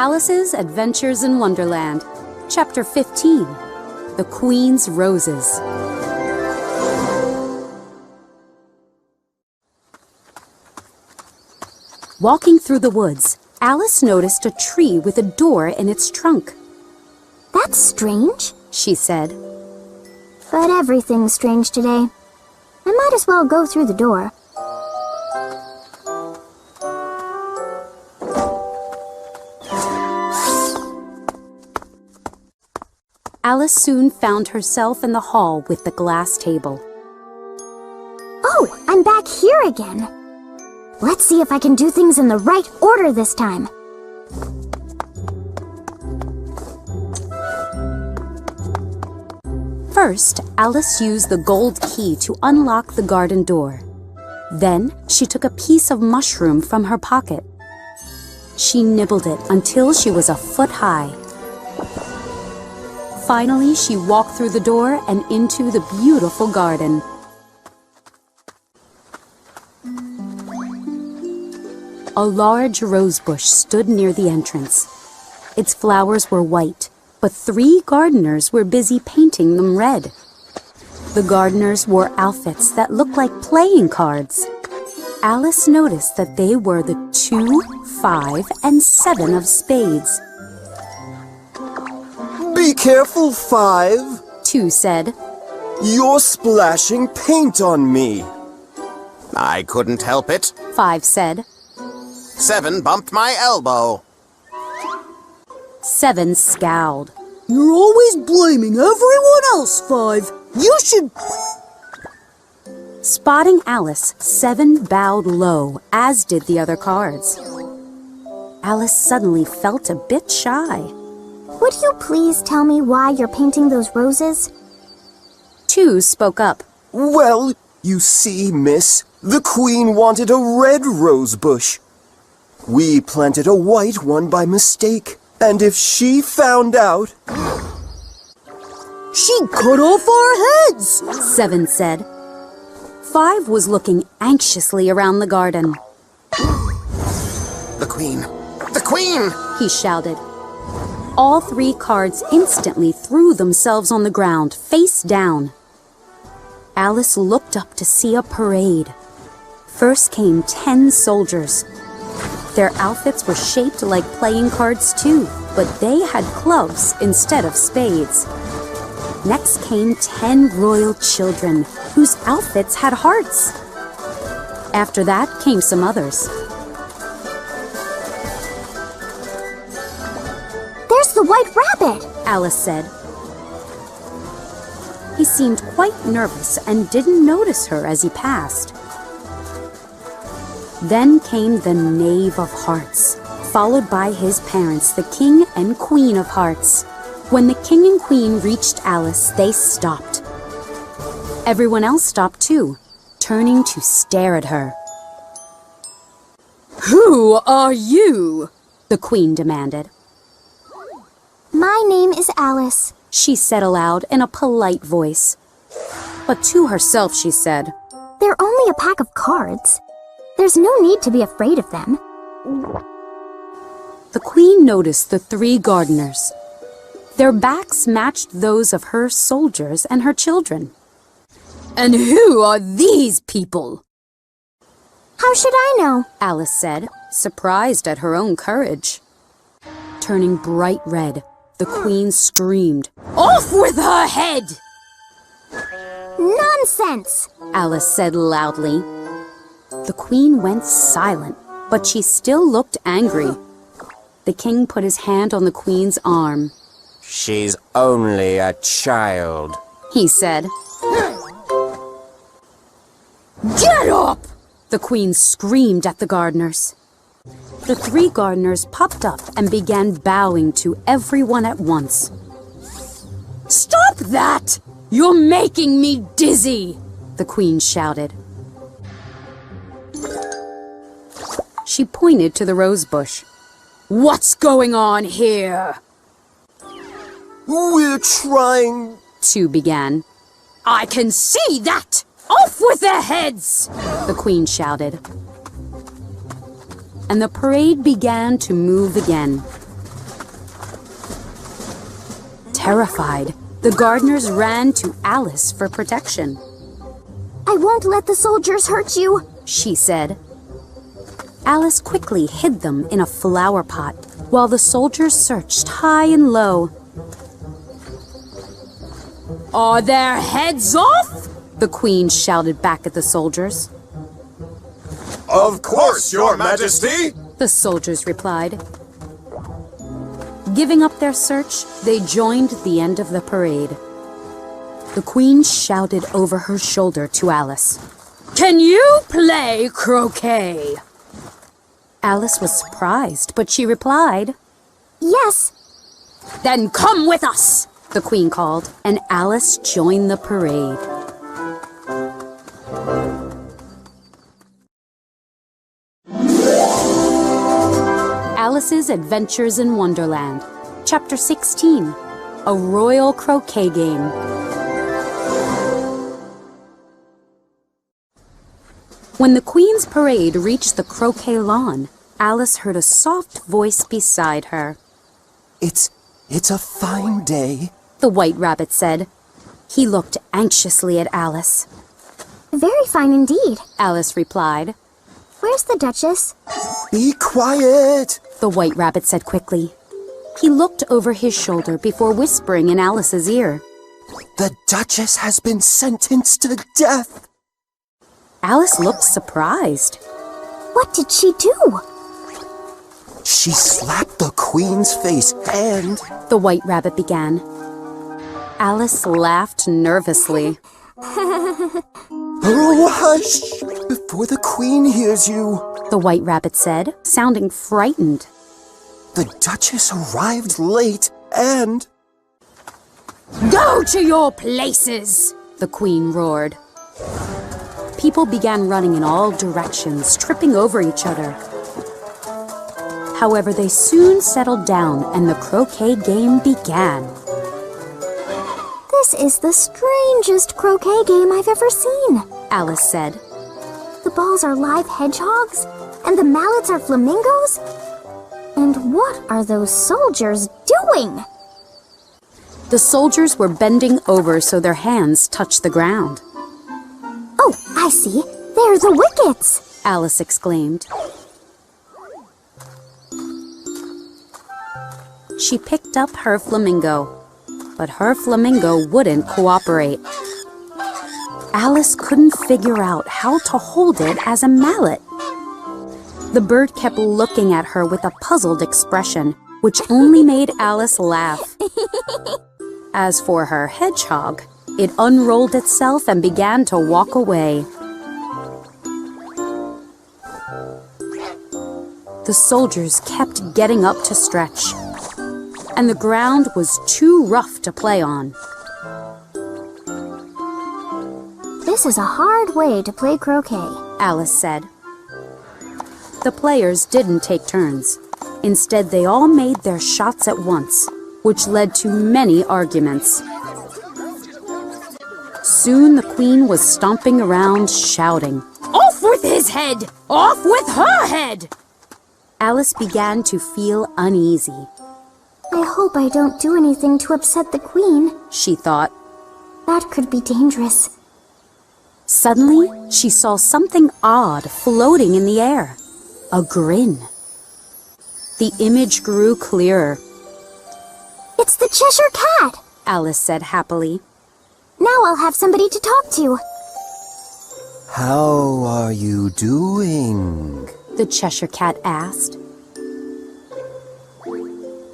Alice's Adventures in Wonderland, Chapter 15, The Queen's Roses. Walking through the woods, Alice noticed a tree with a door in its trunk. "That's strange," she said. "But everything's strange today. I might as well go through the door." Alice soon found herself in the hall with the glass table. "Oh, I'm back here again. Let's see if I can do things in the right order this time." First, Alice used the gold key to unlock the garden door. Then, she took a piece of mushroom from her pocket. She nibbled it until she was a foot high. Finally, she walked through the door and into the beautiful garden. A large rose bush stood near the entrance. Its flowers were white, but 3 gardeners were busy painting them red. The gardeners wore outfits that looked like playing cards. Alice noticed that they were the 2, 5, and 7 of spades. "Be careful, 5, 2 said. "You're splashing paint on me." "I couldn't help it." 5 said. 7 bumped my elbow. 7 scowled. "You're always blaming everyone else, 5. You should..." Spotting Alice, 7 bowed low, as did the other cards. Alice suddenly felt a bit shy. "Would you please tell me why you're painting those roses?" 2 spoke up. "Well, you see, miss, the Queen wanted a red rose bush. We planted a white one by mistake, and if she found out..." "She'd cut off our heads," 7 said. 5 was looking anxiously around the garden. The Queen! The Queen! He shouted. All 3 cards instantly threw themselves on the ground, face down. Alice looked up to see a parade. First came 10 soldiers. Their outfits were shaped like playing cards too, but they had clubs instead of spades. Next came 10 royal children, whose outfits had hearts. After that came some others. "There's the White Rabbit," Alice said. He seemed quite nervous and didn't notice her as he passed. Then came the Knave of Hearts, followed by his parents, the King and Queen of Hearts. When the King and Queen reached Alice, they stopped. Everyone else stopped too, turning to stare at her. "Who are you?" the Queen demanded. "My name is Alice," She said aloud in a polite voice. But to herself she said, "They're only a pack of cards. There's no need to be afraid of them." The Queen noticed the 3 gardeners. Their backs matched those of her soldiers and her children. "And who are these people?" "How should I know?" Alice said, surprised at her own courage. Turning bright red, the Queen screamed, "Off with her head!" "Nonsense!" Alice said loudly. The Queen went silent, but she still looked angry. The King put his hand on the Queen's arm. "She's only a child," he said. "Get up!" The Queen screamed at the gardeners. The 3 gardeners popped up and began bowing to everyone at once. "Stop that! You're making me dizzy!" the Queen shouted. She pointed to the rose bush. "What's going on here?" "We're trying..." 2 began. "I can see that! Off with their heads!" the Queen shouted. And the parade began to move again. Terrified, the gardeners ran to Alice for protection. I won't let the soldiers hurt you, she said. Alice quickly hid them in a flower pot while the soldiers searched high and low. Are their heads off? The Queen shouted back at the soldiers. Of course, Your Majesty! The soldiers replied. Giving up their search, they joined the end of the parade. The Queen shouted over her shoulder to Alice. Can you play croquet? Alice was surprised, but she replied. Yes. Then come with us, the Queen called, and Alice joined the parade. Alice's Adventures in Wonderland, Chapter 16, A Royal Croquet Game. When the Queen's parade reached the croquet lawn, Alice heard a soft voice beside her. It's a fine day, The White Rabbit said. He looked anxiously at Alice. Very fine indeed. Alice replied. Where's the Duchess? Be quiet! The White Rabbit said quickly. He looked over his shoulder before whispering in Alice's ear. The Duchess has been sentenced to death! Alice looked surprised. What did she do? She slapped the Queen's face and... The White Rabbit began. Alice laughed nervously. Oh, hush! Before the Queen hears you. The White Rabbit said, sounding frightened. The Duchess arrived late and... Go to your places! The Queen roared. People began running in all directions, tripping over each other. However, they soon settled down and the croquet game began. This is the strangest croquet game I've ever seen, Alice said. The balls are live hedgehogs, and the mallets are flamingos. And what are those soldiers doing? The soldiers were bending over so their hands touched the ground. Oh, I see. They're the wickets, Alice exclaimed. She picked up her flamingo, but her flamingo wouldn't cooperate. Alice couldn't figure out how to hold it as a mallet. The bird kept looking at her with a puzzled expression, which only made Alice laugh. As for her hedgehog, it unrolled itself and began to walk away. The soldiers kept getting up to stretch, and the ground was too rough to play on. This is a hard way to play croquet, Alice said. The players didn't take turns. Instead, they all made their shots at once, which led to many arguments. Soon the Queen was stomping around, shouting, "Off with his head! Off with her head!" Alice began to feel uneasy. I hope I don't do anything to upset the Queen, she thought. That could be dangerous. Suddenly, she saw something odd floating in the air. A grin. The image grew clearer. It's the Cheshire Cat, Alice said happily. Now I'll have somebody to talk to. How are you doing? The Cheshire Cat asked.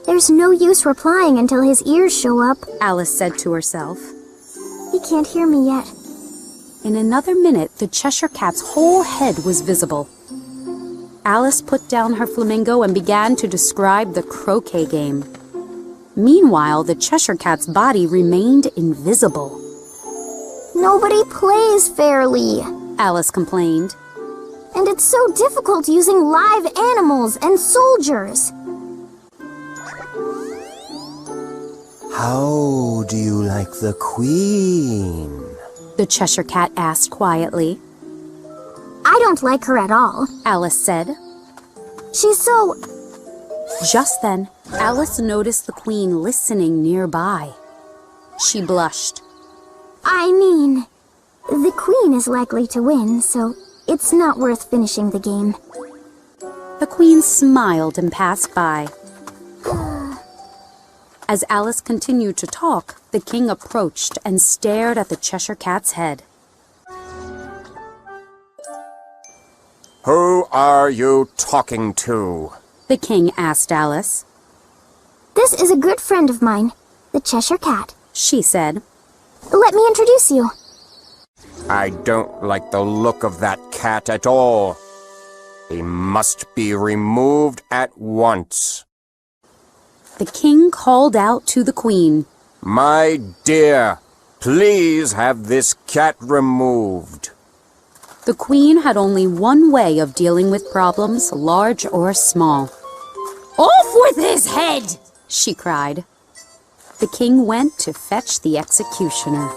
There's no use replying until his ears show up. Alice said to herself. He can't hear me yet. In another minute, the Cheshire Cat's whole head was visible. Alice put down her flamingo and began to describe the croquet game. Meanwhile, the Cheshire Cat's body remained invisible. Nobody plays fairly, Alice complained. and it's so difficult using live animals and soldiers. How do you like the Queen? The Cheshire Cat asked quietly. I don't like her at all. Alice said. She's so... Just then, Alice noticed the queen listening nearby. She blushed. I mean, the queen is likely to win, so it's not worth finishing the game. The queen smiled and passed by. As Alice continued to talk, the king approached and stared at the Cheshire Cat's head. Who are you talking to? The king asked Alice. This is a good friend of mine, the Cheshire Cat. She said. Let me introduce you. I don't like the look of that cat at all. He must be removed at once. The king called out to the queen. My dear, please have this cat removed. The queen had only one way of dealing with problems, large or small. Off with his head! She cried. The king went to fetch the executioner.